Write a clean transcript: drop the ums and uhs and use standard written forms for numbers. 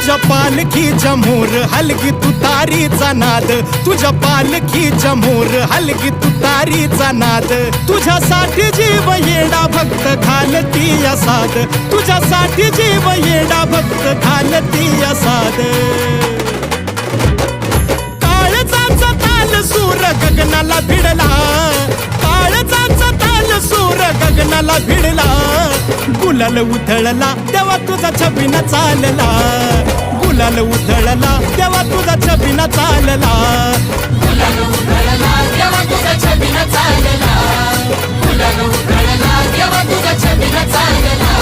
तुझ्या पालखीच्या मोर हलगी तुतारीचा नाद, तुझ्या पालखीच्या मोर हलगी तुतारीचा नाद. तुझ्यासाठी जीव येडा भक्त घालती या साद, तुझ्यासाठी जीव येडा भक्त घालती या साद. काळजाचा ताल सूर गगनाला भिडला, काळजाचा ताल सूर गगनाला भिडला. गुलाल उधळला तेव्हा तुझा छबिना चालला, गुलाल उधळला तेव्हा तुझा छबिना चालला. गुलाल उधळला तेव्हा तुझा छबिना चालला, गुलाल उधळला तेव्हा तुझा छबिना चालला.